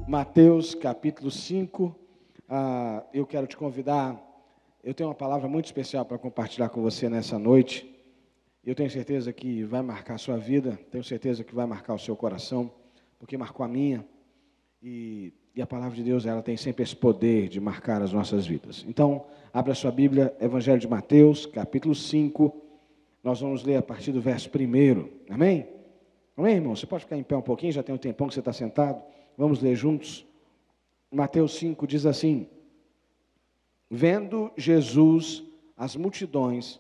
Mateus capítulo 5, eu quero te convidar, eu tenho uma palavra muito especial para compartilhar com você nessa noite. Eu tenho certeza que vai marcar a sua vida, tenho certeza que vai marcar o seu coração, porque marcou a minha, e a palavra de Deus, ela tem sempre esse poder de marcar as nossas vidas. Então, abra a sua Bíblia, Evangelho de Mateus, capítulo 5, nós vamos ler a partir do verso 1, amém? Amém, irmão? Você pode ficar em pé um pouquinho, já tem um tempão que você está sentado. Vamos ler juntos. Mateus 5 diz assim: Vendo Jesus as multidões,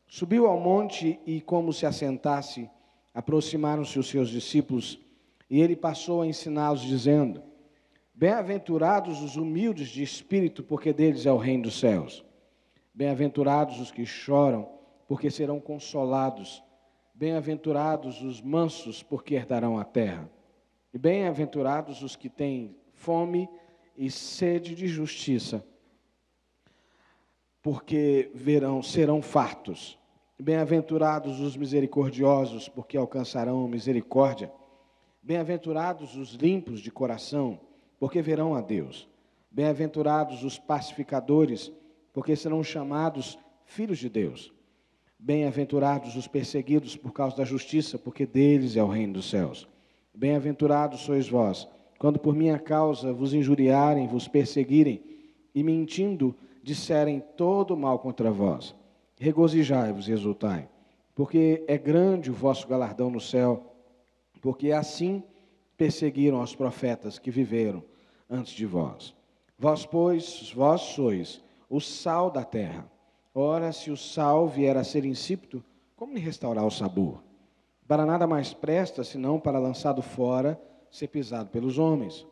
subiu ao monte e, como se assentasse, aproximaram-se os seus discípulos, e ele passou a ensiná-los, dizendo: Bem-aventurados os humildes de espírito, porque deles é o reino dos céus. Bem-aventurados os que choram, porque serão consolados. Bem-aventurados os mansos, porque herdarão a terra. E bem-aventurados os que têm fome e sede de justiça, porque serão fartos. Bem-aventurados os misericordiosos, porque alcançarão misericórdia. Bem-aventurados os limpos de coração, porque verão a Deus. Bem-aventurados os pacificadores, porque serão chamados filhos de Deus. Bem-aventurados os perseguidos por causa da justiça, porque deles é o reino dos céus. Bem-aventurados sois vós, quando por minha causa vos injuriarem, vos perseguirem, e mentindo disserem todo mal contra vós. Regozijai-vos e exultai, porque é grande o vosso galardão no céu, porque assim perseguiram os profetas que viveram antes de vós. Vós, pois, vós sois o sal da terra. Ora, se o sal vier a ser insípido, como lhe restaurar o sabor? Para nada mais presta, senão para lançado fora, ser pisado pelos homens.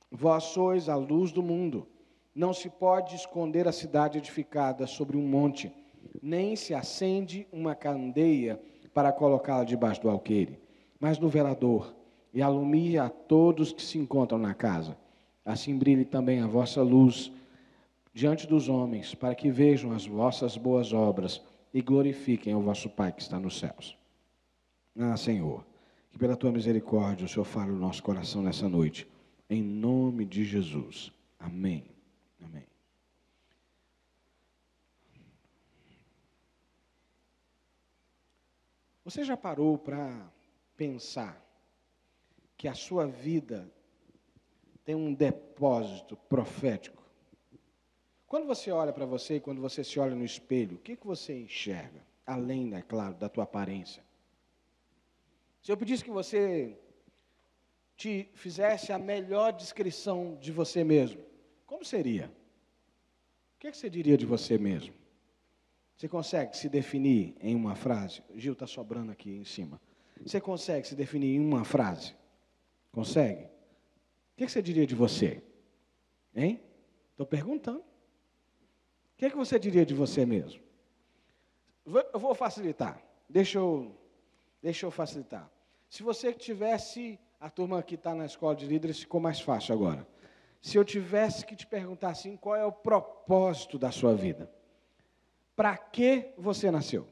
Vós sois a luz do mundo. Não se pode esconder a cidade edificada sobre um monte, nem se acende uma candeia para colocá-la debaixo do alqueire, mas no velador, e alumia a todos que se encontram na casa. Assim brilhe também a vossa luz diante dos homens, para que vejam as vossas boas obras e glorifiquem o vosso Pai que está nos céus. Senhor, que pela Tua misericórdia o Senhor fale no nosso coração nessa noite, em nome de Jesus. Amém. Amém. Você já parou para pensar que a sua vida tem um depósito profético? Quando você olha para você e quando você se olha no espelho, o que você enxerga? Além, é claro, da tua aparência. Se eu pedisse que você te fizesse a melhor descrição de você mesmo, como seria? O que você diria de você mesmo? Você consegue se definir em uma frase? Gil, está sobrando aqui em cima. Você consegue se definir em uma frase? Consegue? O que você diria de você? Hein? Estou perguntando. O que você diria de você mesmo? Eu vou facilitar. Deixa eu facilitar. Se você tivesse, a turma que está na escola de líderes ficou mais fácil agora. Se eu tivesse que te perguntar assim, qual é o propósito da sua vida? Para que você nasceu?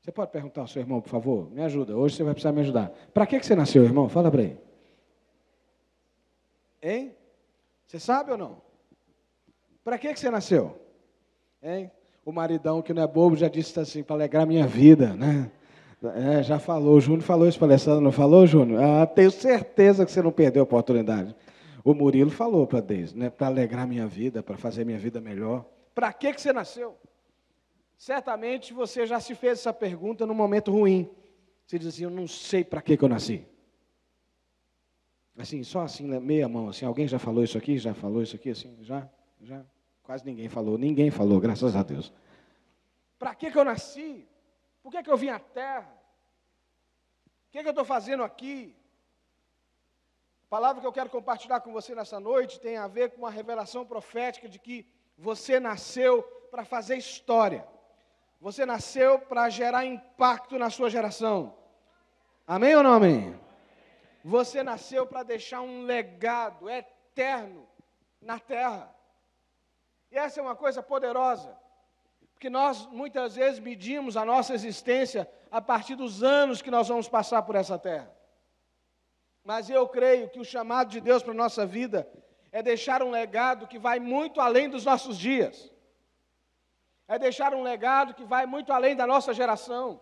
Você pode perguntar ao seu irmão, por favor? Me ajuda, hoje você vai precisar me ajudar. Para que você nasceu, irmão? Fala para ele. Hein? Você sabe ou não? Para que você nasceu? Hein? O maridão que não é bobo já disse assim, para alegrar minha vida, né? Já falou, o Júnior falou isso para a Alessandra, não falou, Júnior? Tenho certeza que você não perdeu a oportunidade. O Murilo falou para Deise, né? Para alegrar minha vida, para fazer minha vida melhor. Para que você nasceu? Certamente você já se fez essa pergunta num momento ruim. Você diz assim, eu não sei para que eu nasci. Assim, só assim, meia mão, assim, alguém já falou isso aqui? Já falou isso aqui, assim? Já? Quase ninguém falou, graças a Deus. Para que eu nasci? Por que eu vim à Terra? O que eu estou fazendo aqui? A palavra que eu quero compartilhar com você nessa noite tem a ver com uma revelação profética de que você nasceu para fazer história. Você nasceu para gerar impacto na sua geração. Amém ou não amém? Você nasceu para deixar um legado eterno na terra. E essa é uma coisa poderosa. Porque nós, muitas vezes, medimos a nossa existência a partir dos anos que nós vamos passar por essa terra. Mas eu creio que o chamado de Deus para a nossa vida é deixar um legado que vai muito além dos nossos dias. É deixar um legado que vai muito além da nossa geração.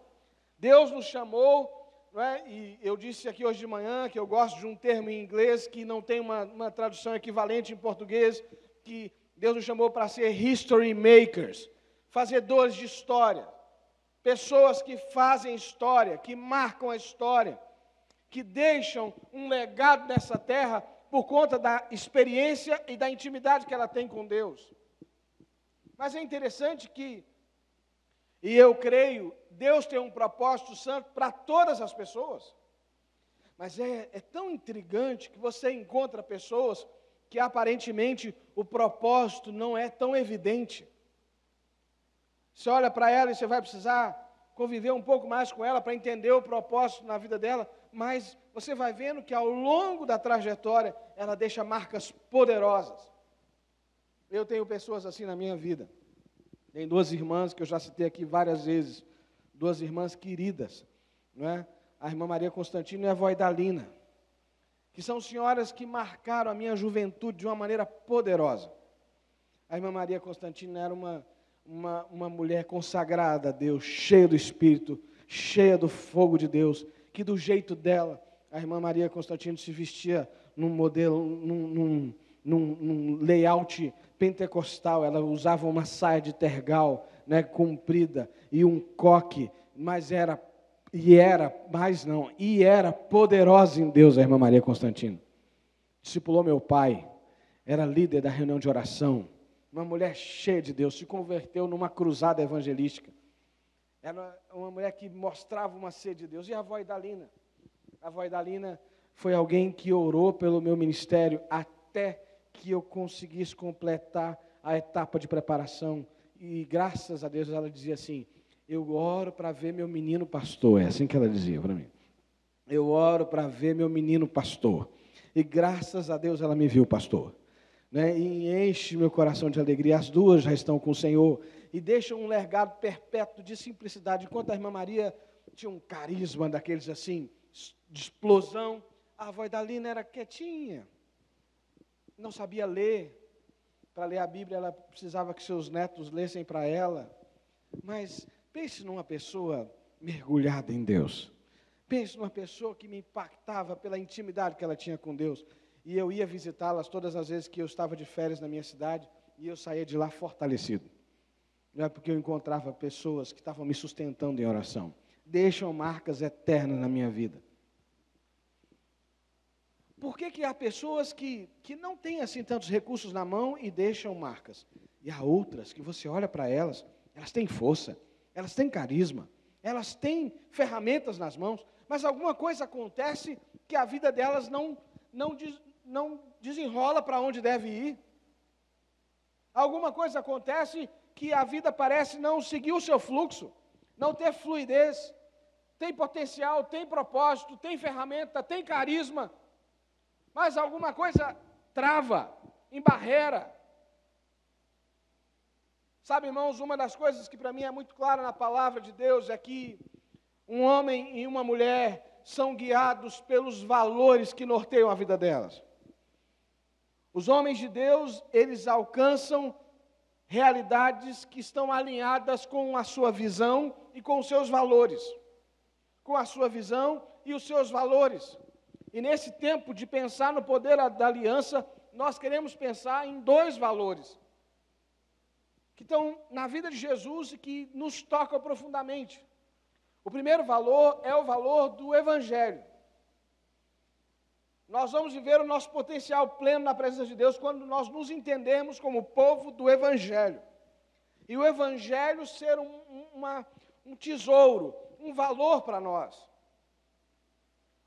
Deus nos chamou, não é? E eu disse aqui hoje de manhã que eu gosto de um termo em inglês que não tem uma tradução equivalente em português, que Deus nos chamou para ser history makers, fazedores de história, pessoas que fazem história, que marcam a história, que deixam um legado nessa terra por conta da experiência e da intimidade que ela tem com Deus. Mas é interessante que, e eu creio, Deus tem um propósito santo para todas as pessoas. Mas é tão intrigante que você encontra pessoas que aparentemente o propósito não é tão evidente. Você olha para ela e você vai precisar conviver um pouco mais com ela para entender o propósito na vida dela, mas você vai vendo que ao longo da trajetória ela deixa marcas poderosas. Eu tenho pessoas assim na minha vida. Tem duas irmãs que eu já citei aqui várias vezes, duas irmãs queridas, não é? A irmã Maria Constantino e a avó Idalina, que são senhoras que marcaram a minha juventude de uma maneira poderosa. A irmã Maria Constantino era uma mulher consagrada a Deus, cheia do Espírito, cheia do fogo de Deus, que do jeito dela, a irmã Maria Constantino se vestia num modelo, num layout pentecostal. Ela usava uma saia de tergal, né, comprida, e um coque, mas era poderosa em Deus, a irmã Maria Constantino. Discipulou meu pai, era líder da reunião de oração, uma mulher cheia de Deus, se converteu numa cruzada evangelística. Era uma mulher que mostrava uma sede de Deus. E a avó Idalina? A avó Idalina foi alguém que orou pelo meu ministério até que eu conseguisse completar a etapa de preparação. E graças a Deus ela dizia assim: eu oro para ver meu menino pastor. É assim que ela dizia para mim. Eu oro para ver meu menino pastor. E graças a Deus ela me viu pastor. Né? E enche meu coração de alegria. As duas já estão com o Senhor e deixam um legado perpétuo de simplicidade. Enquanto a irmã Maria tinha um carisma daqueles assim, de explosão, a avó Idalina era quietinha, não sabia ler. Para ler a Bíblia ela precisava que seus netos lessem para ela. Mas pense numa pessoa mergulhada em Deus. Pense numa pessoa que me impactava pela intimidade que ela tinha com Deus. E eu ia visitá-las todas as vezes que eu estava de férias na minha cidade, e eu saía de lá fortalecido. Não é porque eu encontrava pessoas que estavam me sustentando em oração. Deixam marcas eternas na minha vida. Por que há pessoas que não têm assim tantos recursos na mão e deixam marcas? E há outras que você olha para elas, elas têm força, elas têm carisma, elas têm ferramentas nas mãos, mas alguma coisa acontece que a vida delas não desenrola para onde deve ir. Alguma coisa acontece que a vida parece não seguir o seu fluxo, não ter fluidez. Tem potencial, tem propósito, tem ferramenta, tem carisma, mas alguma coisa trava, embarreira. Sabe, irmãos, uma das coisas que para mim é muito clara na palavra de Deus é que um homem e uma mulher são guiados pelos valores que norteiam a vida delas. Os homens de Deus, eles alcançam realidades que estão alinhadas com a sua visão e com os seus valores. Com a sua visão e os seus valores. E nesse tempo de pensar no poder da aliança, nós queremos pensar em dois valores que estão na vida de Jesus e que nos tocam profundamente. O primeiro valor é o valor do Evangelho. Nós vamos viver o nosso potencial pleno na presença de Deus quando nós nos entendermos como povo do Evangelho. E o Evangelho ser um tesouro, um valor para nós.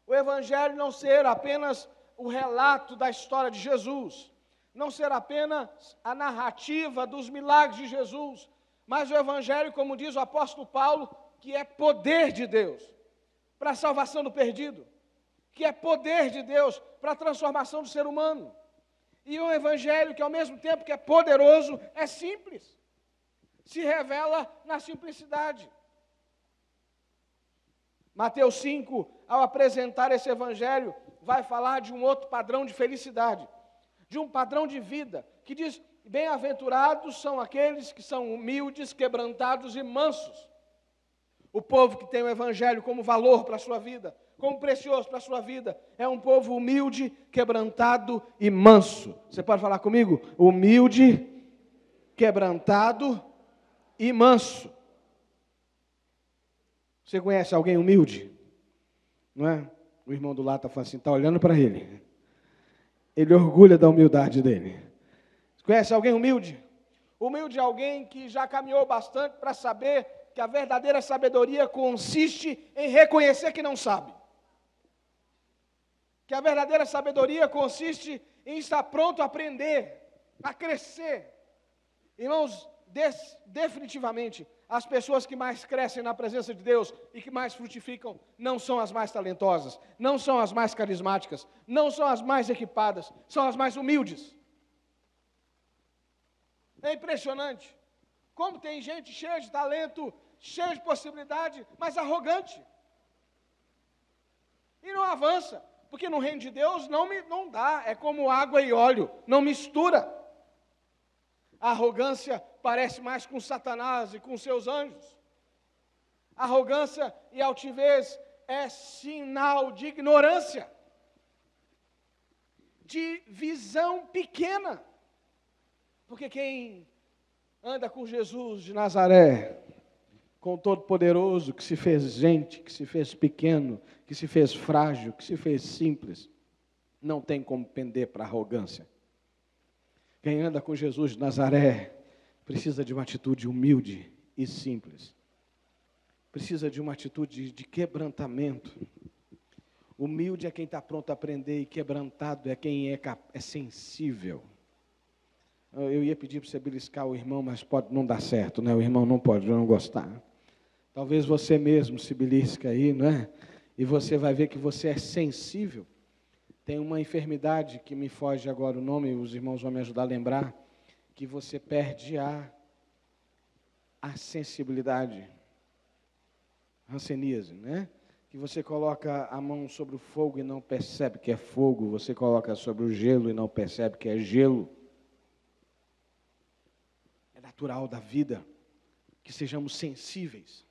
O Evangelho não ser apenas o relato da história de Jesus, não ser apenas a narrativa dos milagres de Jesus, mas o Evangelho, como diz o apóstolo Paulo, que é poder de Deus para a salvação do perdido, que é poder de Deus para a transformação do ser humano. E um Evangelho que, ao mesmo tempo que é poderoso, é simples, se revela na simplicidade. Mateus 5, ao apresentar esse evangelho, vai falar de um outro padrão de felicidade, de um padrão de vida, que diz: bem-aventurados são aqueles que são humildes, quebrantados e mansos. O povo que tem o evangelho como valor para a sua vida, como precioso para a sua vida, é um povo humilde, quebrantado e manso. Você pode falar comigo? Humilde, quebrantado e manso. Você conhece alguém humilde? Não é? O irmão do lado está falando assim, está olhando para ele. Ele orgulha da humildade dele. Você conhece alguém humilde? Humilde é alguém que já caminhou bastante para saber que a verdadeira sabedoria consiste em reconhecer que não sabe. Que a verdadeira sabedoria consiste em estar pronto a aprender, a crescer. Irmãos, definitivamente, as pessoas que mais crescem na presença de Deus e que mais frutificam não são as mais talentosas, não são as mais carismáticas, não são as mais equipadas, são as mais humildes. É impressionante como tem gente cheia de talento, cheia de possibilidade, mas arrogante. E não avança, porque no reino de Deus não dá, é como água e óleo, não mistura. A arrogância parece mais com Satanás e com seus anjos. Arrogância e altivez é sinal de ignorância, de visão pequena. Porque quem anda com Jesus de Nazaré, com o Todo-Poderoso, que se fez gente, que se fez pequeno, que se fez frágil, que se fez simples, não tem como pender para a arrogância. Quem anda com Jesus de Nazaré precisa de uma atitude humilde e simples. Precisa de uma atitude de quebrantamento. Humilde é quem está pronto a aprender e quebrantado é quem é sensível. Eu ia pedir para você beliscar o irmão, mas pode não dar certo, né? O irmão não pode não gostar. Talvez você mesmo se belisca aí, não é? E você vai ver que você é sensível. Tem uma enfermidade que me foge agora o nome, os irmãos vão me ajudar a lembrar, que você perde a sensibilidade. Hanseníase, né? Que você coloca a mão sobre o fogo e não percebe que é fogo, você coloca sobre o gelo e não percebe que é gelo. É natural da vida que sejamos sensíveis.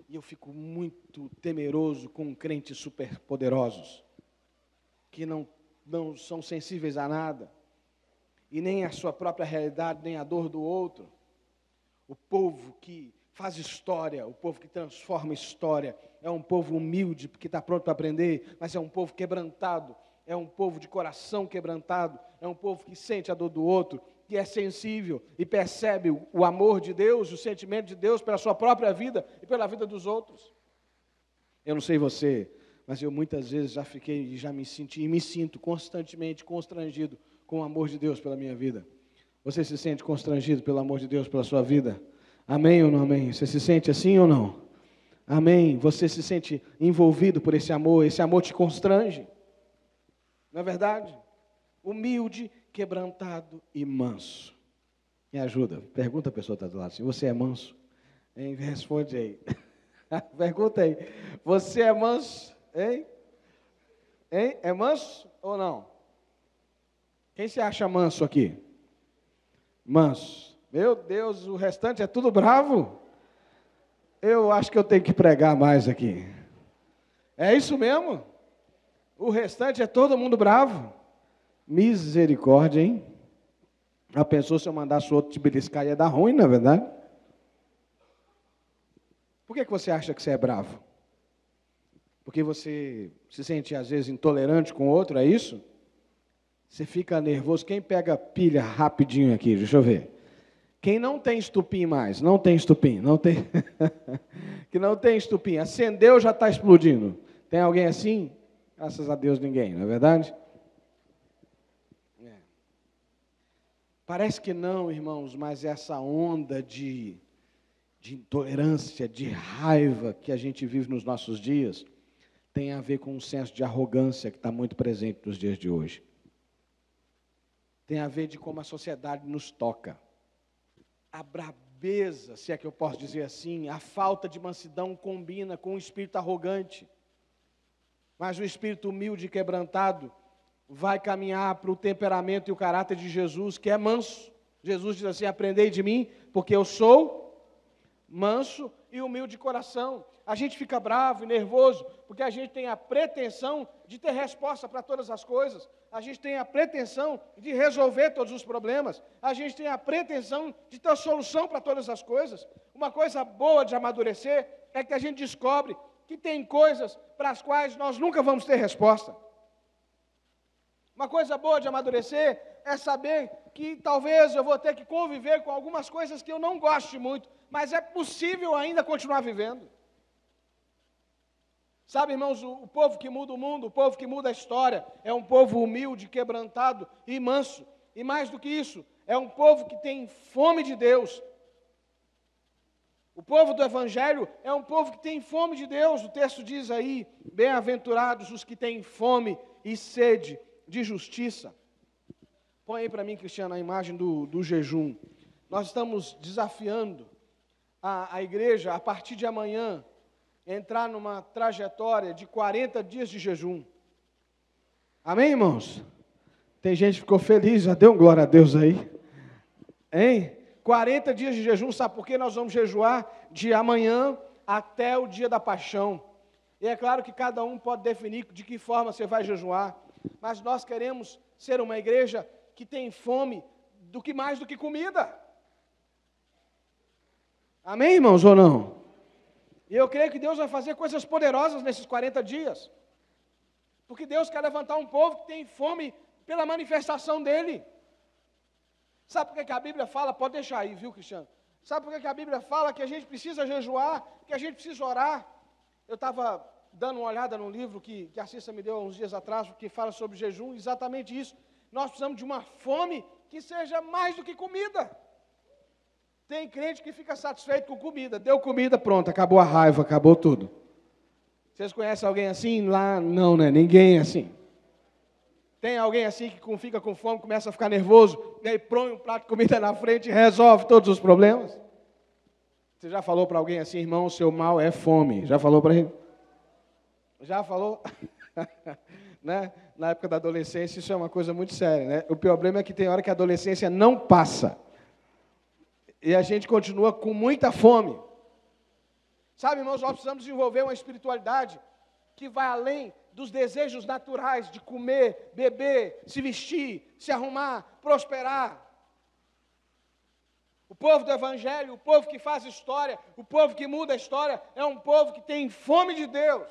E eu fico muito temeroso com crentes superpoderosos, que não são sensíveis a nada, e nem a sua própria realidade, nem a dor do outro. O povo que faz história, o povo que transforma história, é um povo humilde, porque está pronto para aprender, mas é um povo quebrantado, é um povo de coração quebrantado, é um povo que sente a dor do outro, que é sensível e percebe o amor de Deus, o sentimento de Deus pela sua própria vida e pela vida dos outros. Eu não sei você, mas eu muitas vezes já me senti e me sinto constantemente constrangido com o amor de Deus pela minha vida. Você se sente constrangido pelo amor de Deus pela sua vida? Amém ou não amém? Você se sente assim ou não? Amém? Você se sente envolvido por esse amor te constrange? Não é verdade? Humilde, quebrantado e manso. Me ajuda, pergunta a pessoa que está do lado assim, você é manso? Hein? Responde aí. Pergunta aí, você é manso? Hein? É manso ou não? Quem se acha manso aqui? Manso. Meu Deus, o restante é tudo bravo? Eu acho que eu tenho que pregar mais aqui. É isso mesmo? O restante é todo mundo bravo? Misericórdia, hein? A pessoa, se eu mandasse o outro te beliscar, ia dar ruim, não é verdade? Por que você acha que você é bravo? Porque você se sente, às vezes, intolerante com o outro, é isso? Você fica nervoso. Quem pega pilha rapidinho aqui? Deixa eu ver. Quem não tem estupim mais? Não tem estupim. Não tem... que não tem estupim. Acendeu, já está explodindo. Tem alguém assim? Graças a Deus, ninguém, não é verdade? Parece que não, irmãos, mas essa onda de intolerância, de raiva que a gente vive nos nossos dias, tem a ver com um senso de arrogância que está muito presente nos dias de hoje. Tem a ver de como a sociedade nos toca. A soberbeza, se é que eu posso dizer assim, a falta de mansidão combina com o espírito arrogante. Mas o espírito humilde e quebrantado vai caminhar para o temperamento e o caráter de Jesus, que é manso. Jesus diz assim: aprendei de mim, porque eu sou manso e humilde de coração. A gente fica bravo e nervoso, porque a gente tem a pretensão de ter resposta para todas as coisas. A gente tem a pretensão de resolver todos os problemas. A gente tem a pretensão de ter solução para todas as coisas. Uma coisa boa de amadurecer é que a gente descobre que tem coisas para as quais nós nunca vamos ter resposta. Uma coisa boa de amadurecer é saber que talvez eu vou ter que conviver com algumas coisas que eu não goste muito, mas é possível ainda continuar vivendo. Sabe, irmãos, o povo que muda o mundo, o povo que muda a história, é um povo humilde, quebrantado e manso. E mais do que isso, é um povo que tem fome de Deus. O povo do Evangelho é um povo que tem fome de Deus. O texto diz aí: bem-aventurados os que têm fome e sede de justiça. Põe aí para mim, Cristiano, a imagem do jejum. Nós estamos desafiando a igreja, a partir de amanhã, entrar numa trajetória de 40 dias de jejum. Amém, irmãos? Tem gente que ficou feliz, já deu um glória a Deus aí. Hein? 40 dias de jejum, sabe por quê? Nós vamos jejuar de amanhã até o dia da paixão. E é claro que cada um pode definir de que forma você vai jejuar, mas nós queremos ser uma igreja que tem fome do que mais do que comida. Amém, irmãos, ou não? E eu creio que Deus vai fazer coisas poderosas nesses 40 dias. Porque Deus quer levantar um povo que tem fome pela manifestação dEle. Sabe por que a Bíblia fala? Pode deixar aí, viu, Cristiano? Sabe por que a Bíblia fala que a gente precisa jejuar, que a gente precisa orar? Eu estava dando uma olhada num livro que a Cissa me deu uns dias atrás, que fala sobre jejum, exatamente isso. Nós precisamos de uma fome que seja mais do que comida. Tem crente que fica satisfeito com comida. Deu comida, pronto, acabou a raiva, acabou tudo. Vocês conhecem alguém assim? Lá, não, né? Ninguém é assim. Tem alguém assim que fica com fome, começa a ficar nervoso, e aí põe um prato de comida na frente e resolve todos os problemas? Você já falou para alguém assim: irmão, o seu mal é fome? Já falou para ele? Já falou? Né? Na época da adolescência, isso é uma coisa muito séria, né? O problema é que tem hora que a adolescência não passa. E a gente continua com muita fome. Sabe, irmãos, nós precisamos desenvolver uma espiritualidade que vai além dos desejos naturais de comer, beber, se vestir, se arrumar, prosperar. O povo do Evangelho, o povo que faz história, o povo que muda a história, é um povo que tem fome de Deus.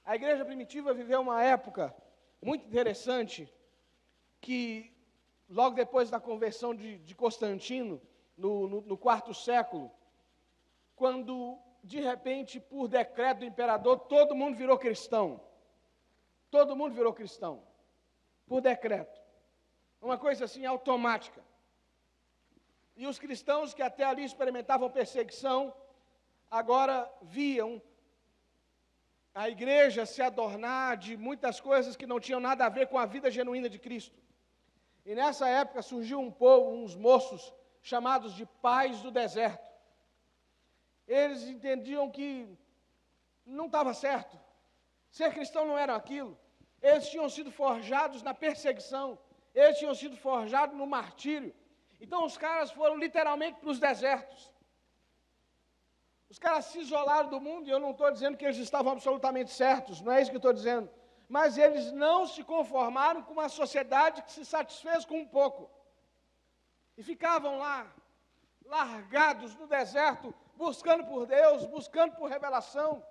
A igreja primitiva viveu uma época muito interessante, que logo depois da conversão de Constantino, no quarto século, quando, de repente, por decreto do imperador, todo mundo virou cristão. Todo mundo virou cristão, por decreto. Uma coisa assim, automática. E os cristãos que até ali experimentavam perseguição, agora viam a igreja se adornar de muitas coisas que não tinham nada a ver com a vida genuína de Cristo. E nessa época surgiu um povo, uns moços, chamados de pais do deserto. Eles entendiam que não estava certo. Ser cristão não era aquilo. Eles tinham sido forjados na perseguição. Eles tinham sido forjados no martírio. Então os caras foram literalmente para os desertos. Os caras se isolaram do mundo, e eu não estou dizendo que eles estavam absolutamente certos, não é isso que eu estou dizendo. Mas eles não se conformaram com uma sociedade que se satisfez com um pouco. E ficavam lá, largados no deserto, buscando por Deus, buscando por revelação.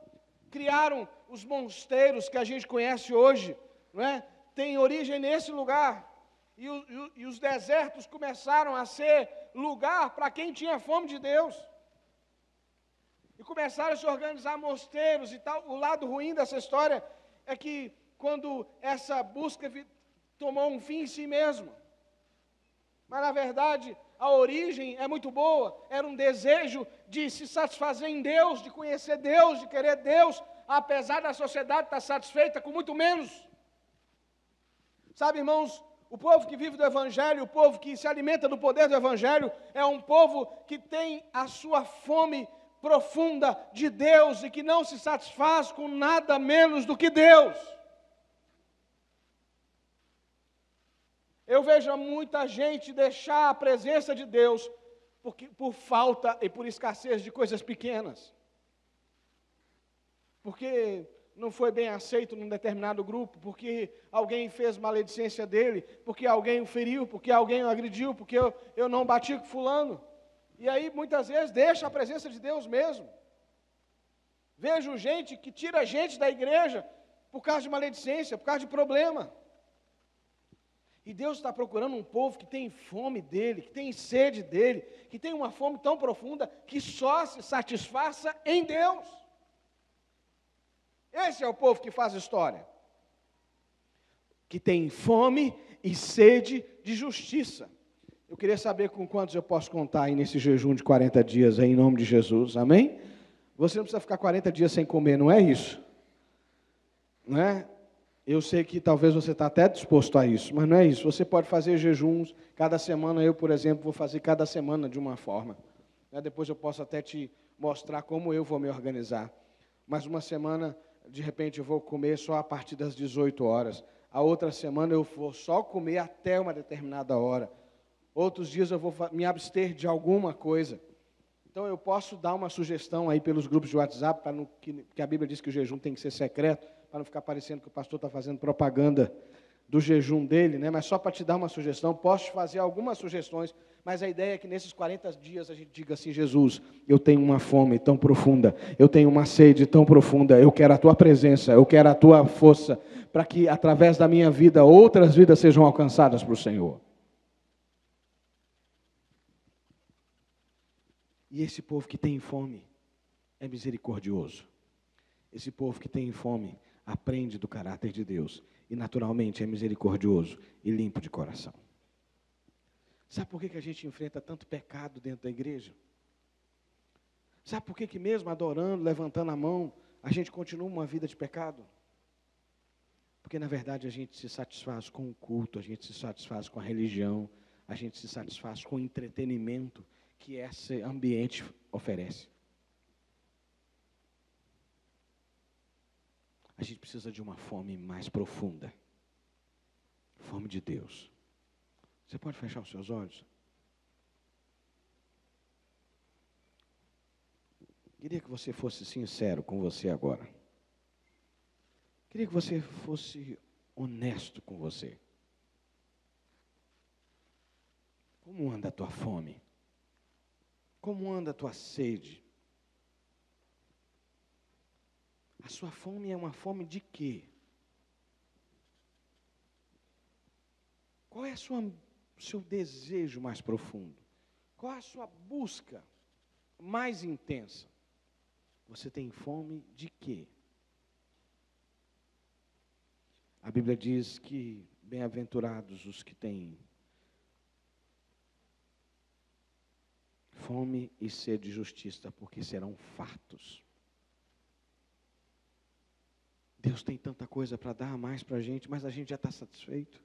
Criaram os mosteiros que a gente conhece hoje, não é? Tem origem nesse lugar. E os desertos começaram a ser lugar para quem tinha fome de Deus. E começaram a se organizar mosteiros e tal. O lado ruim dessa história é que quando essa busca tomou um fim em si mesmo. Mas, na verdade, a origem é muito boa. Era um desejo de se satisfazer em Deus, de conhecer Deus, de querer Deus, apesar da sociedade estar satisfeita com muito menos. Sabe, irmãos, O povo que vive do Evangelho, o povo que se alimenta do poder do Evangelho, é um povo que tem a sua fome profunda de Deus e que não se satisfaz com nada menos do que Deus. Eu vejo muita gente deixar a presença de Deus por falta e por escassez de coisas pequenas. Porque não foi bem aceito num determinado grupo, porque alguém fez maledicência dele, porque alguém o feriu, porque alguém o agrediu, porque eu não bati com fulano. E aí, muitas vezes, deixa a presença de Deus mesmo. Vejo gente que tira gente da igreja por causa de maledicência, por causa de problema. E Deus está procurando um povo que tem fome dele, que tem sede dele, que tem uma fome tão profunda que só se satisfaça em Deus. Esse é o povo que faz história, que tem fome e sede de justiça. Eu queria saber com quantos eu posso contar aí nesse jejum de 40 dias, aí, em nome de Jesus, amém? Você não precisa ficar 40 dias sem comer, não é isso? Não é? Eu sei que talvez você está até disposto a isso, mas não é isso. Você pode fazer jejuns, cada semana eu, por exemplo, vou fazer cada semana de uma forma. Depois eu posso até te mostrar como eu vou me organizar. Mas uma semana, de repente, eu vou comer só a partir das 18 horas. A outra semana eu vou só comer até uma determinada hora. Outros dias eu vou me abster de alguma coisa. Então eu posso dar uma sugestão aí pelos grupos de WhatsApp, que a Bíblia diz que o jejum tem que ser secreto, para não ficar parecendo que o pastor está fazendo propaganda do jejum dele, né? Mas só para te dar uma sugestão, posso te fazer algumas sugestões, mas a ideia é que nesses 40 dias a gente diga assim: Jesus, eu tenho uma fome tão profunda, eu tenho uma sede tão profunda, eu quero a tua presença, eu quero a tua força, para que através da minha vida outras vidas sejam alcançadas para o Senhor. E esse povo que tem fome é misericordioso. Esse povo que tem fome aprende do caráter de Deus e naturalmente é misericordioso e limpo de coração. Sabe por que a gente enfrenta tanto pecado dentro da igreja? Sabe por que mesmo adorando, levantando a mão, a gente continua uma vida de pecado? Porque na verdade a gente se satisfaz com o culto, a gente se satisfaz com a religião, a gente se satisfaz com o entretenimento que esse ambiente oferece. A gente precisa de uma fome mais profunda. Fome de Deus. Você pode fechar os seus olhos? Queria que você fosse sincero com você agora. Queria que você fosse honesto com você. Como anda a tua fome? Como anda a tua sede? A sua fome é uma fome de quê? Qual é o seu desejo mais profundo? Qual é a sua busca mais intensa? Você tem fome de quê? A Bíblia diz que bem-aventurados os que têm fome e sede de justiça, porque serão fartos. Deus tem tanta coisa para dar mais para a gente, mas a gente já está satisfeito.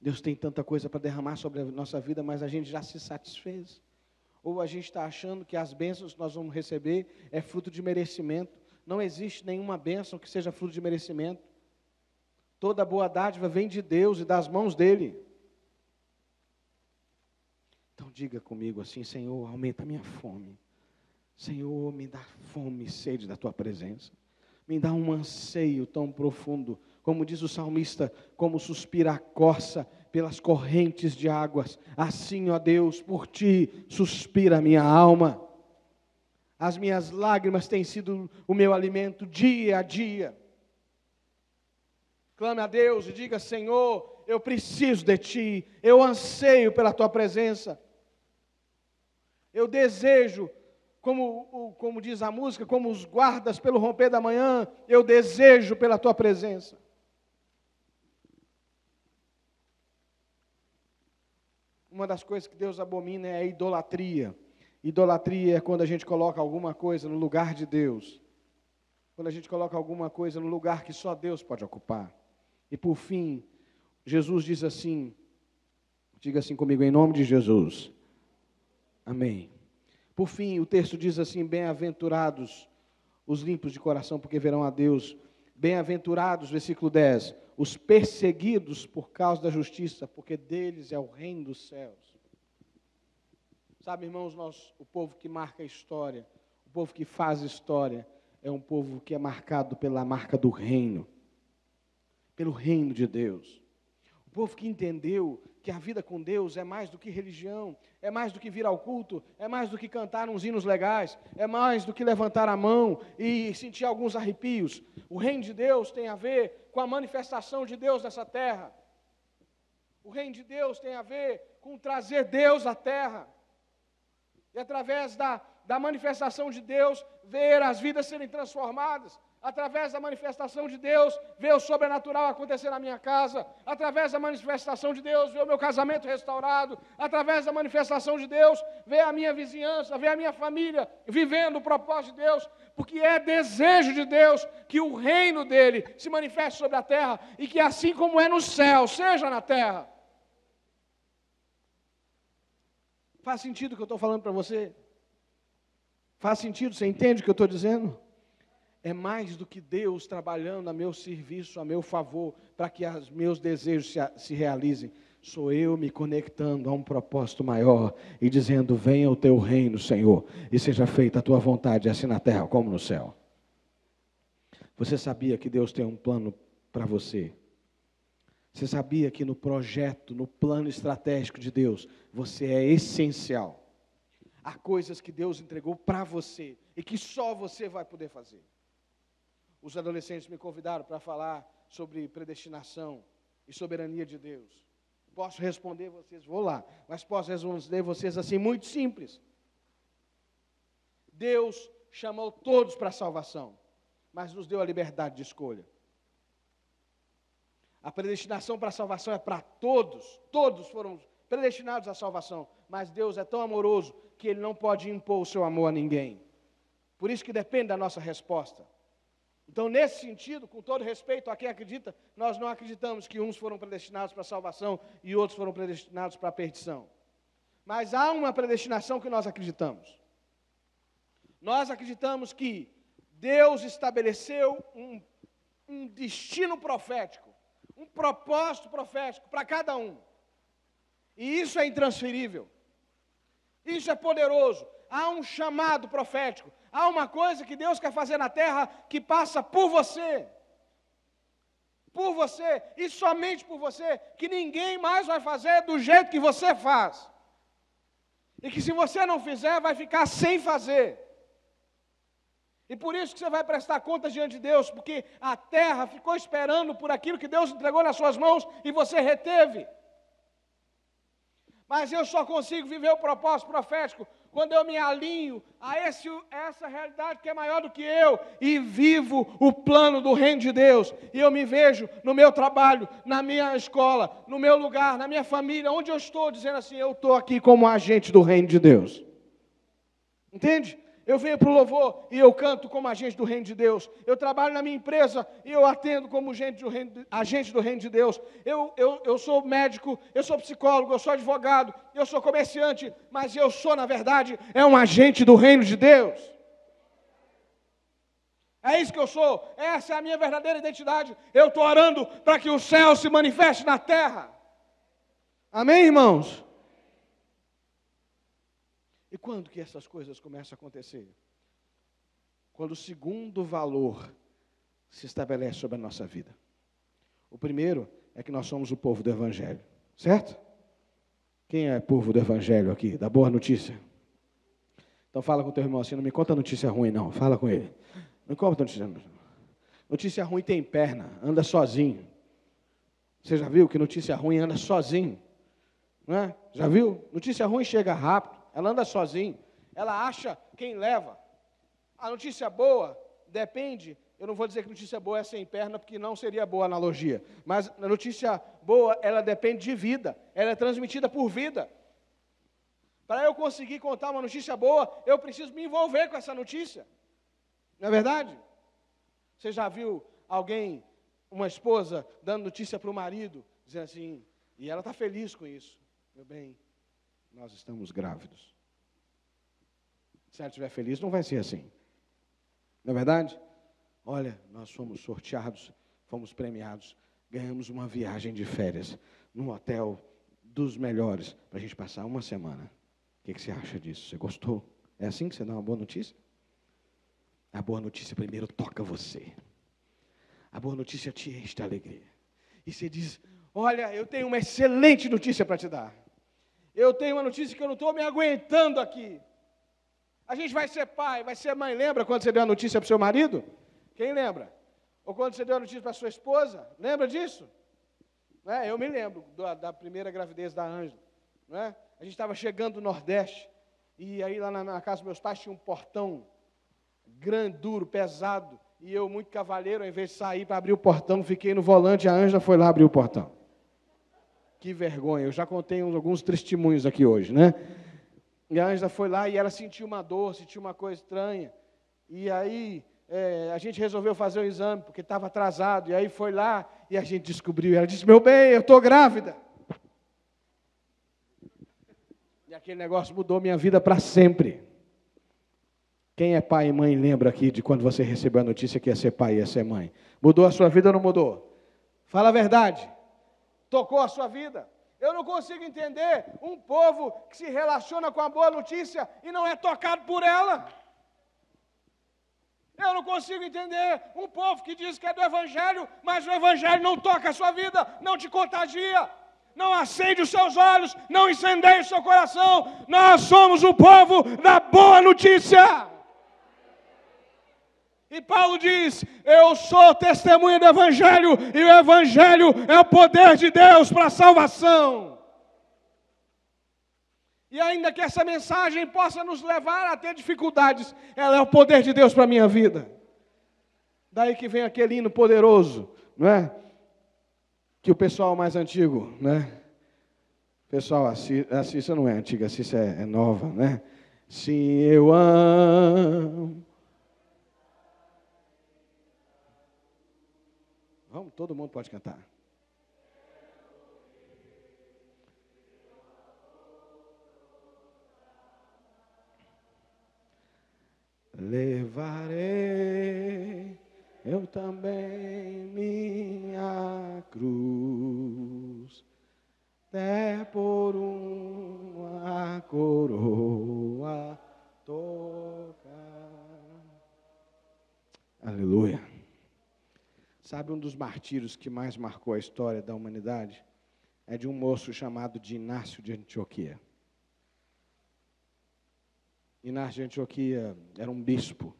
Deus tem tanta coisa para derramar sobre a nossa vida, mas a gente já se satisfez. Ou a gente está achando que as bênçãos que nós vamos receber é fruto de merecimento. Não existe nenhuma bênção que seja fruto de merecimento. Toda boa dádiva vem de Deus e das mãos dEle. Então diga comigo assim: Senhor, aumenta a minha fome. Senhor, me dá fome e sede da Tua presença. Me dá um anseio tão profundo, como diz o salmista, como suspira a corça pelas correntes de águas. Assim, ó Deus, por Ti suspira a minha alma. As minhas lágrimas têm sido o meu alimento dia a dia. Clame a Deus e diga: Senhor, eu preciso de Ti, eu anseio pela Tua presença. Eu desejo, como diz a música, como os guardas pelo romper da manhã, eu desejo pela Tua presença. Uma das coisas que Deus abomina é a idolatria. Idolatria é quando a gente coloca alguma coisa no lugar de Deus. Quando a gente coloca alguma coisa no lugar que só Deus pode ocupar. E por fim, Jesus diz assim, diga assim comigo, em nome de Jesus. Amém. Por fim, o texto diz assim, bem-aventurados os limpos de coração, porque verão a Deus. Bem-aventurados, versículo 10, os perseguidos por causa da justiça, porque deles é o reino dos céus. Sabe, irmãos, o povo que marca a história, o povo que faz história, é um povo que é marcado pela marca do reino, pelo reino de Deus. O povo que entendeu que a vida com Deus é mais do que religião, é mais do que vir ao culto, é mais do que cantar uns hinos legais, é mais do que levantar a mão e sentir alguns arrepios. O reino de Deus tem a ver com a manifestação de Deus nessa terra. O reino de Deus tem a ver com trazer Deus à terra. E através da manifestação de Deus, ver as vidas serem transformadas. Através da manifestação de Deus, ver o sobrenatural acontecer na minha casa. Através da manifestação de Deus, ver o meu casamento restaurado. Através da manifestação de Deus, ver a minha vizinhança, ver a minha família vivendo o propósito de Deus. Porque é desejo de Deus que o reino dele se manifeste sobre a terra e que assim como é no céu, seja na terra. Faz sentido o que eu estou falando para você? Faz sentido? Você entende o que eu estou dizendo? É mais do que Deus trabalhando a meu serviço, a meu favor, para que os meus desejos se realizem. Sou eu me conectando a um propósito maior e dizendo, venha o teu reino, Senhor, e seja feita a tua vontade, assim na terra como no céu. Você sabia que Deus tem um plano para você? Você sabia que no projeto, no plano estratégico de Deus, você é essencial? Há coisas que Deus entregou para você e que só você vai poder fazer. Os adolescentes me convidaram para falar sobre predestinação e soberania de Deus. Posso responder vocês, vou lá, mas posso responder vocês assim, muito simples. Deus chamou todos para a salvação, mas nos deu a liberdade de escolha. A predestinação para a salvação é para todos, todos foram predestinados à salvação, mas Deus é tão amoroso que Ele não pode impor o seu amor a ninguém. Por isso que depende da nossa resposta. Então, nesse sentido, com todo respeito a quem acredita, nós não acreditamos que uns foram predestinados para a salvação e outros foram predestinados para a perdição. Mas há uma predestinação que nós acreditamos. Nós acreditamos que Deus estabeleceu um destino profético, um propósito profético para cada um. E isso é intransferível. Isso é poderoso. Há um chamado profético. Há uma coisa que Deus quer fazer na terra que passa por você. Por você e somente por você, que ninguém mais vai fazer do jeito que você faz. E que se você não fizer, vai ficar sem fazer. E por isso que você vai prestar contas diante de Deus, porque a terra ficou esperando por aquilo que Deus entregou nas suas mãos e você reteve. Mas eu só consigo viver o propósito profético quando eu me alinho a essa realidade que é maior do que eu e vivo o plano do reino de Deus. E eu me vejo no meu trabalho, na minha escola, no meu lugar, na minha família, onde eu estou, dizendo assim, eu estou aqui como agente do reino de Deus. Entende? Eu venho para o louvor e eu canto como agente do reino de Deus. Eu trabalho na minha empresa e eu atendo como agente do reino de Deus. Eu sou médico, eu sou psicólogo, eu sou advogado, eu sou comerciante, mas eu sou, na verdade, um agente do reino de Deus. É isso que eu sou, essa é a minha verdadeira identidade. Eu estou orando para que o céu se manifeste na terra. Amém, irmãos? E quando que essas coisas começam a acontecer? Quando o segundo valor se estabelece sobre a nossa vida. O primeiro é que nós somos o povo do Evangelho, certo? Quem é povo do Evangelho aqui? Da boa notícia? Então fala com o teu irmão assim, não me conta notícia ruim não, fala com ele. Não me conta notícia ruim. Notícia ruim tem perna, anda sozinho. Você já viu que notícia ruim anda sozinho? Não é? Já viu? Notícia ruim chega rápido. Ela anda sozinha, ela acha quem leva. A notícia boa depende, eu não vou dizer que notícia boa é sem perna, porque não seria boa analogia, mas a notícia boa, ela depende de vida, ela é transmitida por vida. Para eu conseguir contar uma notícia boa, eu preciso me envolver com essa notícia. Não é verdade? Você já viu alguém, uma esposa, dando notícia para o marido dizendo assim, e ela está feliz com isso. Meu bem, nós estamos grávidos. Se ela estiver feliz, não vai ser assim. Não é verdade? Olha, nós fomos sorteados, fomos premiados, ganhamos uma viagem de férias num hotel dos melhores para a gente passar uma semana. O que você acha disso? Você gostou? É assim que você dá uma boa notícia? A boa notícia primeiro toca você. A boa notícia te enche de alegria. E você diz, olha, eu tenho uma excelente notícia para te dar. Eu tenho uma notícia que eu não estou me aguentando aqui. A gente vai ser pai, vai ser mãe. Lembra quando você deu a notícia para o seu marido? Quem lembra? Ou quando você deu a notícia para a sua esposa? Lembra disso? Não é? Eu me lembro da primeira gravidez da Ângela. Não é? A gente estava chegando do Nordeste, e aí lá na casa dos meus pais tinha um portão grande, duro, pesado, e eu, muito cavalheiro, ao invés de sair para abrir o portão, fiquei no volante, a Ângela foi lá abrir o portão. Que vergonha, eu já contei alguns testemunhos aqui hoje, né? E a Ângela foi lá e ela sentiu uma dor, sentiu uma coisa estranha, e aí a gente resolveu fazer o exame, porque estava atrasado, e aí foi lá, e a gente descobriu, e ela disse, meu bem, eu estou grávida. E aquele negócio mudou minha vida para sempre. Quem é pai e mãe lembra aqui de quando você recebeu a notícia que ia ser pai e ia ser mãe? Mudou a sua vida ou não mudou? Fala a verdade. Tocou a sua vida. Eu não consigo entender um povo que se relaciona com a boa notícia e não é tocado por ela. Eu não consigo entender um povo que diz que é do Evangelho, mas o Evangelho não toca a sua vida, não te contagia, não acende os seus olhos, não incendeia o seu coração. Nós somos o povo da boa notícia. E Paulo diz, eu sou testemunha do Evangelho, e o Evangelho é o poder de Deus para a salvação. E ainda que essa mensagem possa nos levar a ter dificuldades, ela é o poder de Deus para a minha vida. Daí que vem aquele hino poderoso, não é? Que o pessoal mais antigo, né? Pessoal, a Cissa não é antiga, a Cissa é nova, né? Se eu amo. Vamos, todo mundo pode cantar. Levarei eu também minha cruz, até por uma coroa tocar. Aleluia. Sabe, um dos martírios que mais marcou a história da humanidade é de um moço chamado de Inácio de Antioquia. Inácio de Antioquia era um bispo.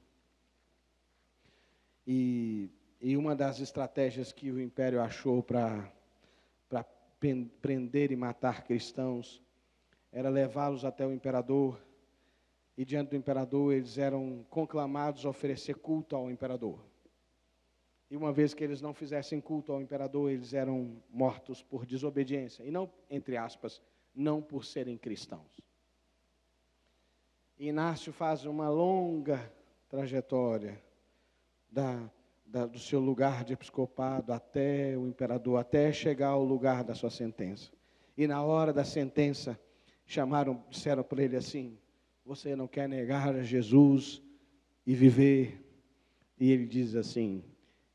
E uma das estratégias que o império achou para prender e matar cristãos era levá-los até o imperador. E diante do imperador eles eram conclamados a oferecer culto ao imperador. E uma vez que eles não fizessem culto ao imperador, eles eram mortos por desobediência. E não, entre aspas, não por serem cristãos. Inácio faz uma longa trajetória do seu lugar de episcopado até o imperador, até chegar ao lugar da sua sentença. E na hora da sentença, disseram para ele assim, você não quer negar a Jesus e viver? E ele diz assim,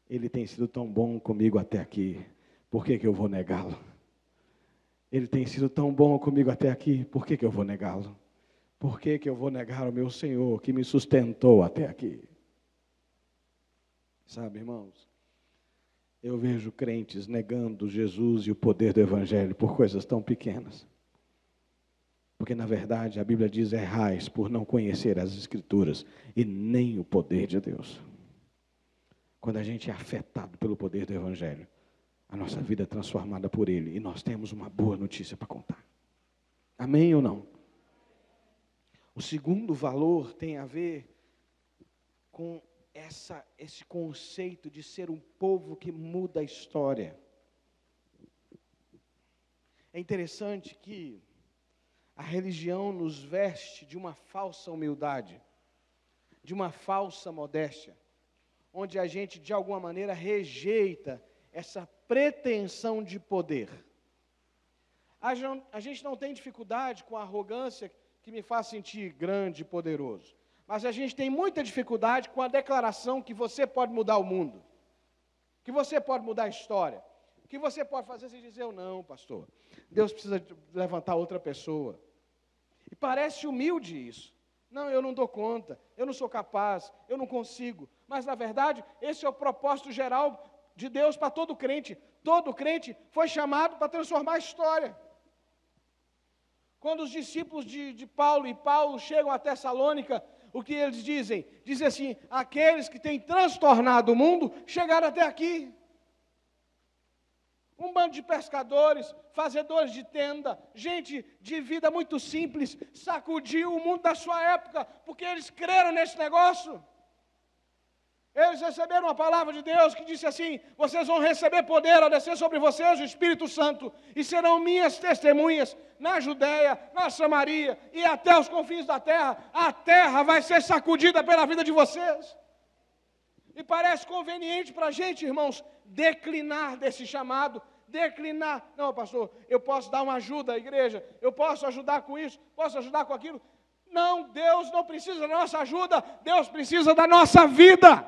ele tem sido tão bom comigo até aqui, por que eu vou negá-lo? Ele tem sido tão bom comigo até aqui, por que eu vou negá-lo? Por que eu vou negar o meu Senhor que me sustentou até aqui? Sabe, irmãos, eu vejo crentes negando Jesus e o poder do Evangelho por coisas tão pequenas. Porque, na verdade, a Bíblia diz, errais por não conhecer as Escrituras e nem o poder de Deus. Quando a gente é afetado pelo poder do Evangelho, a nossa vida é transformada por Ele e nós temos uma boa notícia para contar. Amém ou não? O segundo valor tem a ver com esse conceito de ser um povo que muda a história. É interessante que a religião nos veste de uma falsa humildade, de uma falsa modéstia, onde a gente, de alguma maneira, rejeita essa pretensão de poder. A gente não tem dificuldade com a arrogância que me faz sentir grande e poderoso. Mas a gente tem muita dificuldade com a declaração que você pode mudar o mundo. Que você pode mudar a história. Que você pode fazer sem dizer, eu não, pastor. Deus precisa levantar outra pessoa. E parece humilde isso. Não, eu não dou conta, eu não sou capaz, eu não consigo. Mas, na verdade, esse é o propósito geral de Deus para todo crente. Todo crente foi chamado para transformar a história. Quando os discípulos de Paulo chegam a Tessalônica, o que eles dizem? Dizem assim, aqueles que têm transtornado o mundo chegaram até aqui. Um bando de pescadores, fazedores de tenda, gente de vida muito simples, sacudiu o mundo da sua época, porque eles creram nesse negócio. Eles receberam a palavra de Deus que disse assim, vocês vão receber poder ao descer sobre vocês o Espírito Santo, e serão minhas testemunhas na Judéia, na Samaria e até os confins da terra. A terra vai ser sacudida pela vida de vocês. E parece conveniente para a gente, irmãos, declinar desse chamado, declinar. Não, pastor, eu posso dar uma ajuda à igreja, eu posso ajudar com isso, posso ajudar com aquilo. Não, Deus não precisa da nossa ajuda, Deus precisa da nossa vida.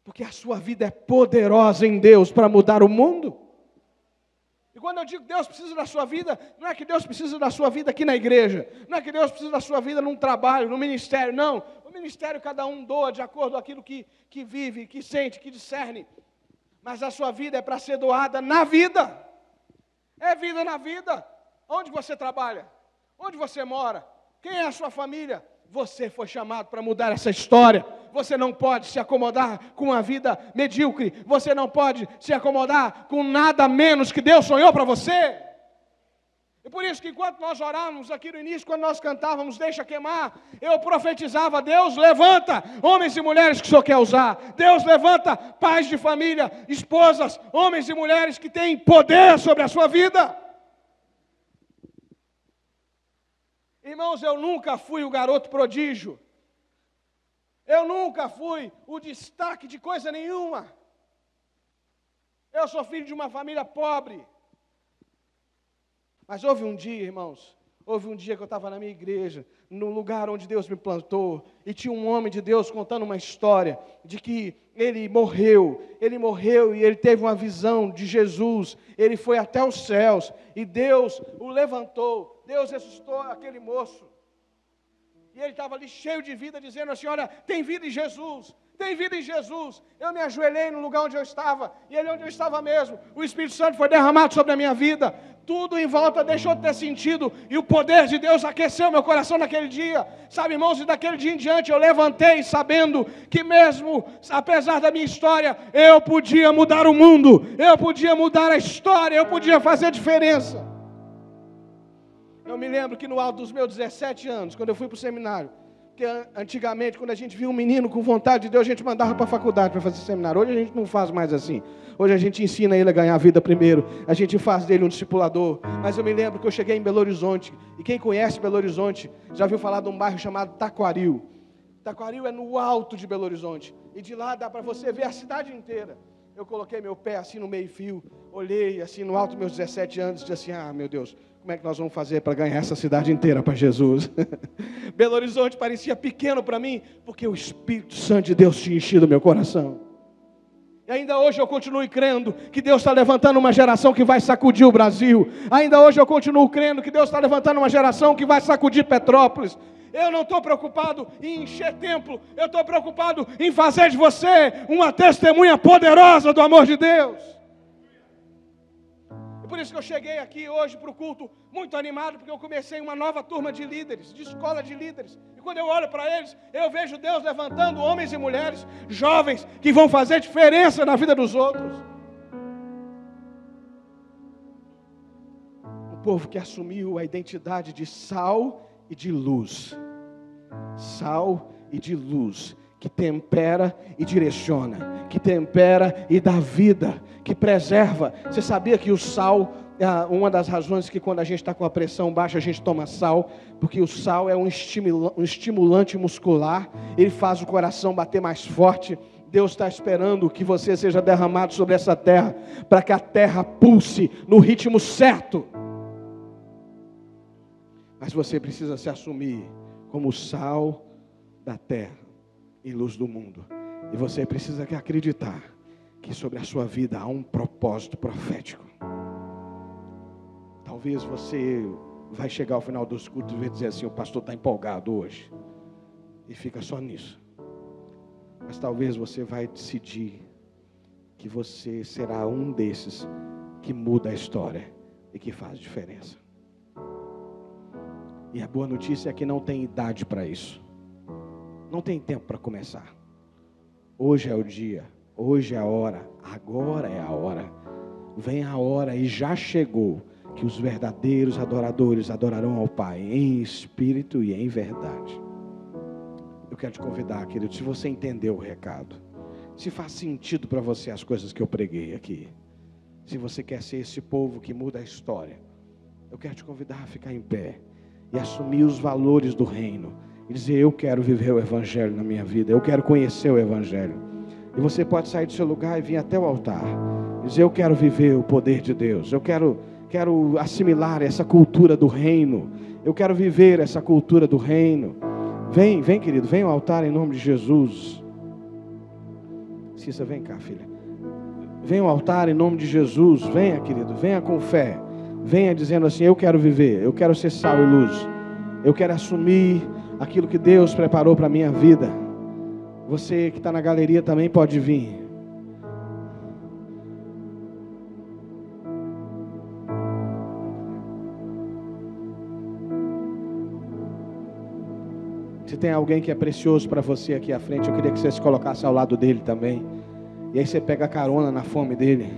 Porque a sua vida é poderosa em Deus para mudar o mundo. E quando eu digo que Deus precisa da sua vida, não é que Deus precisa da sua vida aqui na igreja, não é que Deus precisa da sua vida num trabalho, no ministério, não. O ministério cada um doa de acordo com aquilo que vive, que sente, que discerne. Mas a sua vida é para ser doada na vida. É vida na vida. Onde você trabalha? Onde você mora? Quem é a sua família? Você foi chamado para mudar essa história. Você não pode se acomodar com uma vida medíocre. Você não pode se acomodar com nada menos que Deus sonhou para você. E por isso que enquanto nós orávamos aqui no início, quando nós cantávamos Deixa Queimar, eu profetizava, Deus levanta homens e mulheres que o Senhor quer usar. Deus levanta pais de família, esposas, homens e mulheres que têm poder sobre a sua vida. Irmãos, eu nunca fui o garoto prodígio. Eu nunca fui o destaque de coisa nenhuma. Eu sou filho de uma família pobre. Mas houve um dia, irmãos, houve um dia que eu estava na minha igreja, no lugar onde Deus me plantou, e tinha um homem de Deus contando uma história de que ele morreu e ele teve uma visão de Jesus, ele foi até os céus, e Deus o levantou, Deus ressuscitou aquele moço, e ele estava ali cheio de vida, dizendo assim, olha, tem vida em Jesus, tem vida em Jesus. Eu me ajoelhei no lugar onde eu estava, e ali onde eu estava mesmo, o Espírito Santo foi derramado sobre a minha vida, tudo em volta deixou de ter sentido, e o poder de Deus aqueceu meu coração naquele dia, sabe, irmãos, e daquele dia em diante eu levantei sabendo que mesmo, apesar da minha história, eu podia mudar o mundo, eu podia mudar a história, eu podia fazer diferença. Eu me lembro que no alto dos meus 17 anos, quando eu fui para o seminário, porque antigamente, quando a gente via um menino com vontade de Deus, a gente mandava para a faculdade para fazer seminário. Hoje a gente não faz mais assim. Hoje a gente ensina ele a ganhar a vida primeiro. A gente faz dele um discipulador. Mas eu me lembro que eu cheguei em Belo Horizonte. E quem conhece Belo Horizonte, já ouviu falar de um bairro chamado Taquaril. Taquaril é no alto de Belo Horizonte. E de lá dá para você ver a cidade inteira. Eu coloquei meu pé assim no meio-fio, olhei assim no alto dos meus 17 anos e disse assim, meu Deus, como é que nós vamos fazer para ganhar essa cidade inteira para Jesus? Belo Horizonte parecia pequeno para mim, porque o Espírito Santo de Deus tinha enchido meu coração. E ainda hoje eu continuo crendo que Deus está levantando uma geração que vai sacudir o Brasil. Ainda hoje eu continuo crendo que Deus está levantando uma geração que vai sacudir Petrópolis. Eu não estou preocupado em encher templo, eu estou preocupado em fazer de você uma testemunha poderosa do amor de Deus. E por isso que eu cheguei aqui hoje para o culto muito animado, porque eu comecei uma nova turma de líderes, de escola de líderes. E quando eu olho para eles, eu vejo Deus levantando homens e mulheres, jovens, que vão fazer diferença na vida dos outros. Um povo que assumiu a identidade de sal e de luz. Sal e de luz, que tempera e direciona, que tempera e dá vida, que preserva. Você sabia que o sal, uma das razões que quando a gente está com a pressão baixa a gente toma sal, porque o sal é um estimulante muscular, ele faz o coração bater mais forte, Deus está esperando que você seja derramado sobre essa terra, para que a terra pulse no ritmo certo. Mas você precisa se assumir como sal da terra e luz do mundo. E você precisa acreditar que sobre a sua vida há um propósito profético. Talvez você vai chegar ao final dos cultos e vai dizer assim: o pastor está empolgado hoje. E fica só nisso. Mas talvez você vai decidir que você será um desses que muda a história e que faz diferença. E a boa notícia é que não tem idade para isso. Não tem tempo para começar. Hoje é o dia, hoje é a hora, agora é a hora. Vem a hora e já chegou que os verdadeiros adoradores adorarão ao Pai em espírito e em verdade. Eu quero te convidar, querido, se você entendeu o recado, se faz sentido para você as coisas que eu preguei aqui, se você quer ser esse povo que muda a história, eu quero te convidar a ficar em pé e assumir os valores do reino e dizer: eu quero viver o Evangelho na minha vida, eu quero conhecer o Evangelho. E você pode sair do seu lugar e vir até o altar e dizer: eu quero viver o poder de Deus, eu quero assimilar essa cultura do reino, eu quero viver essa cultura do reino. Vem, querido, vem ao altar em nome de Jesus. Cissa, vem cá, filha. Vem ao altar em nome de Jesus. Venha, querido, venha com fé. Venha dizendo assim: eu quero viver, eu quero ser sal e luz. Eu quero assumir aquilo que Deus preparou para a minha vida. Você que está na galeria também pode vir. Se tem alguém que é precioso para você aqui à frente, eu queria que você se colocasse ao lado dele também. E aí você pega carona na fome dele,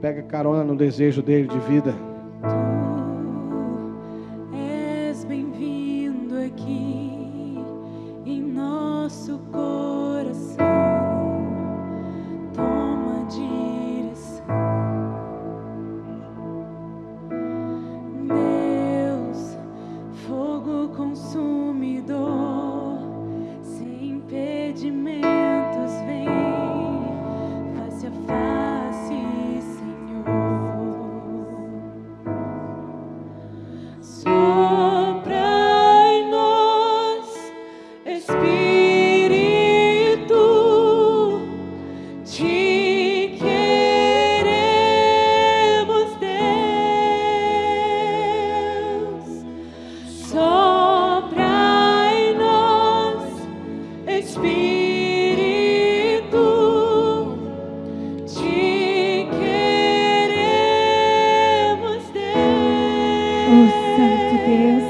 pega carona no desejo dele de vida. Tu és bem-vindo aqui em nosso coração. Toma direção, Deus, fogo consumidor. Impedimentos, vem face a face, Senhor. Sopra em nós, Espírito, te queremos, Deus. Sopra em nós, Espírito, te queremos, Deus. Oh, Santo Deus.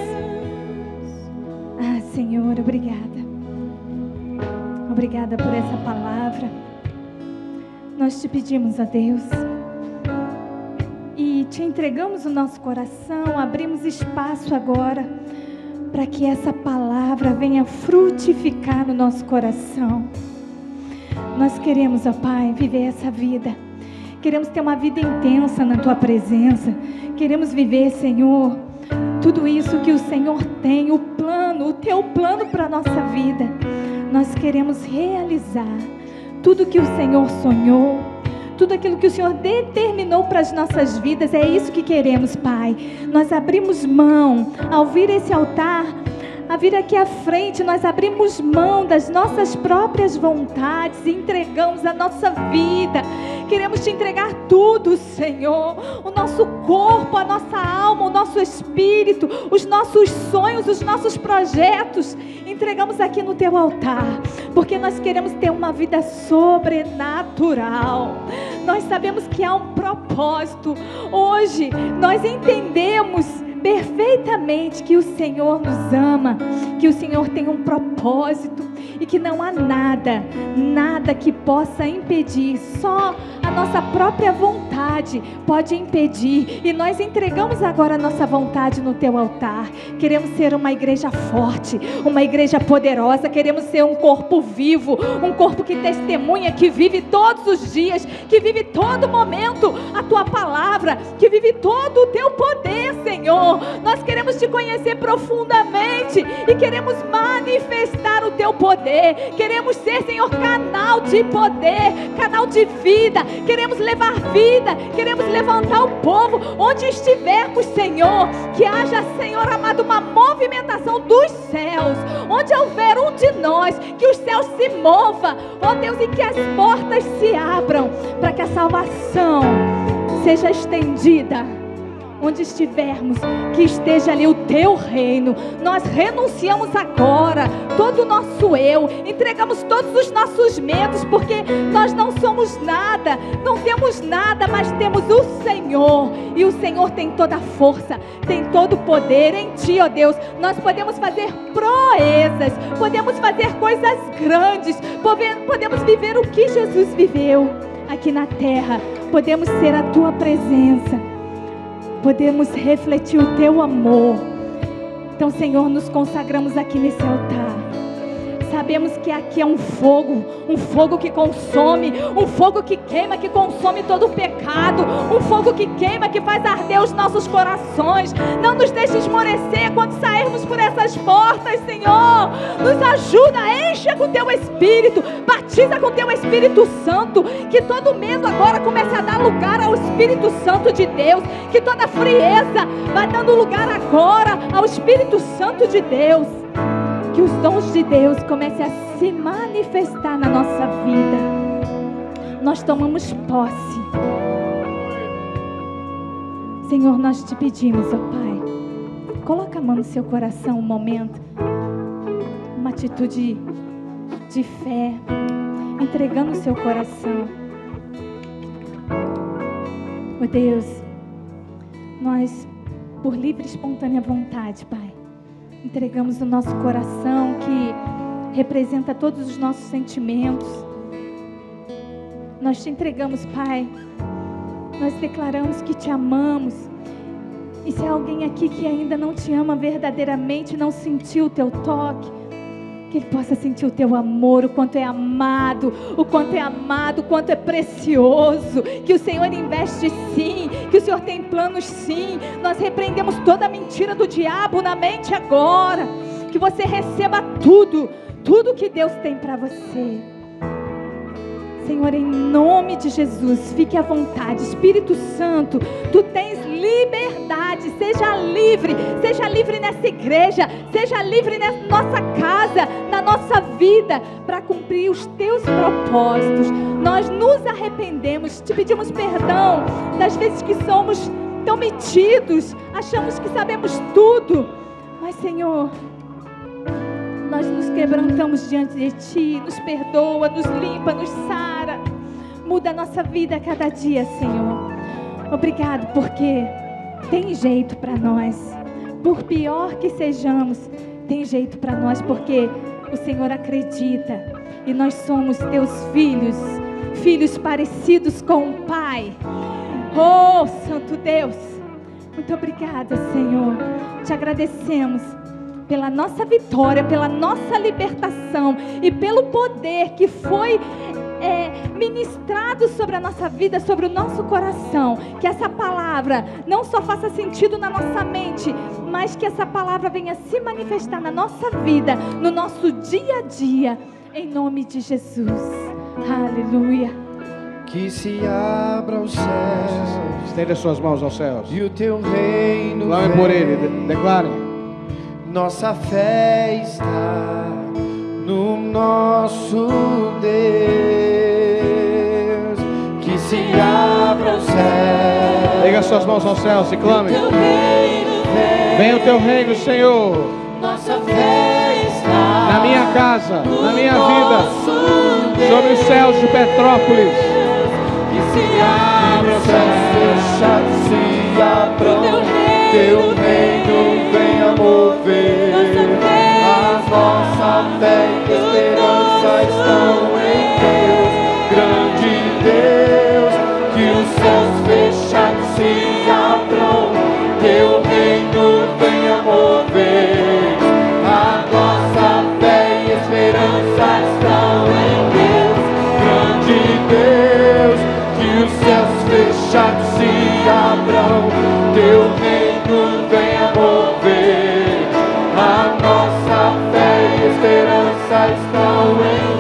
Ah, Senhor, obrigada. Obrigada por essa palavra. Nós te pedimos, a Deus, e te entregamos o nosso coração, abrimos espaço agora para que essa palavra venha frutificar no nosso coração. Nós queremos, ó Pai, viver essa vida. Queremos ter uma vida intensa na Tua presença. Queremos viver, Senhor, tudo isso que o Senhor tem, o Teu plano para a nossa vida. Nós queremos realizar tudo que o Senhor sonhou, tudo aquilo que o Senhor determinou para as nossas vidas. É isso que queremos, Pai. Nós abrimos mão, ao vir esse altar, a vir aqui à frente, nós abrimos mão das nossas próprias vontades e entregamos a nossa vida. Queremos te entregar tudo, Senhor, o nosso corpo, a nossa alma, o nosso espírito, os nossos sonhos, os nossos projetos. Entregamos aqui no teu altar, porque nós queremos ter uma vida sobrenatural. Nós sabemos que há um propósito. Hoje nós entendemos perfeitamente que o Senhor nos ama, que o Senhor tem um propósito e que não há nada que possa impedir. Só a nossa própria vontade pode impedir, e nós entregamos agora a nossa vontade no teu altar. Queremos ser uma igreja forte, uma igreja poderosa. Queremos ser um corpo vivo, um corpo que testemunha, que vive todos os dias, que vive todo momento a tua palavra, que vive todo o teu poder, Senhor. Senhor. Nós queremos te conhecer profundamente e queremos manifestar o teu poder. Queremos ser, Senhor, canal de poder, canal de vida. Queremos levar vida, queremos levantar o povo onde estivermos, Senhor. Que haja, Senhor amado, uma movimentação dos céus. Onde houver um de nós, que os céus se movam, ó Deus, e que as portas se abram para que a salvação seja estendida. Onde estivermos, que esteja ali o teu reino. Nós renunciamos agora todo o nosso eu, entregamos todos os nossos medos, porque nós não somos nada, não temos nada, mas temos o Senhor, e o Senhor tem toda a força, tem todo o poder em ti, ó Deus. Nós podemos fazer proezas, podemos fazer coisas grandes, podemos viver o que Jesus viveu aqui na terra, podemos ser a tua presença, podemos refletir o teu amor. Então, Senhor, nos consagramos aqui nesse altar. Sabemos que aqui é um fogo que consome, um fogo que queima, que consome todo o pecado, um fogo que queima, que faz arder os nossos corações. Não nos deixe esmorecer quando sairmos por essas portas, Senhor. Nos ajuda, encha com teu Espírito, batiza com teu Espírito Santo, que todo medo agora comece a dar lugar ao Espírito Santo de Deus, que toda frieza vai dando lugar agora ao Espírito Santo de Deus. Que os dons de Deus comecem a se manifestar na nossa vida. Nós tomamos posse. Senhor, nós te pedimos, ó Pai, coloca a mão no seu coração um momento, uma atitude de fé, entregando o seu coração. Ó Deus, nós, por livre e espontânea vontade, Pai, entregamos o nosso coração, que representa todos os nossos sentimentos. Nós te entregamos, Pai. Nós declaramos que te amamos. E se há alguém aqui que ainda não te ama verdadeiramente, não sentiu o teu toque, que ele possa sentir o teu amor, o quanto é amado, o quanto é amado, o quanto é precioso, que o Senhor investe sim, que o Senhor tem planos sim. Nós repreendemos toda a mentira do diabo na mente agora, que você receba tudo que Deus tem para você. Senhor, em nome de Jesus, fique à vontade. Espírito Santo, tu tens liberdade. Seja livre nessa igreja, seja livre na nossa casa, na nossa vida, para cumprir os teus propósitos. Nós nos arrependemos, te pedimos perdão das vezes que somos tão metidos, achamos que sabemos tudo, mas, Senhor, nós nos quebrantamos diante de ti. Nos perdoa, nos limpa, nos sara, muda a nossa vida a cada dia, Senhor. Obrigado, porque tem jeito para nós. Por pior que sejamos, tem jeito para nós, porque o Senhor acredita e nós somos teus filhos, filhos parecidos com o Pai. Oh, Santo Deus, muito obrigada, Senhor. Te agradecemos pela nossa vitória, pela nossa libertação e pelo poder que foi ministrado sobre a nossa vida, sobre o nosso coração. Que essa palavra não só faça sentido na nossa mente, mas que essa palavra venha se manifestar na nossa vida, no nosso dia a dia, em nome de Jesus. Aleluia. Que se abra os céus, Estenda suas mãos aos céus. E o teu reino Clamem por ele, declarem. Nossa fé está no nosso Deus. Que se abra os céus. Liga suas mãos aos céus e clame. Venha o teu reino, Senhor. Nossa fé está Na minha casa, na minha vida, sobre os céus de Petrópolis. que se abra Os céus fechados se abram. Teu reino venha mover. A nossa fé e esperança estão em Deus, grande Deus. Que os céus fechados se abram. Teu reino venha mover. A nossa fé e esperança estão em Deus, grande Deus. Que os céus fechados se abram. Teu reino venha estão em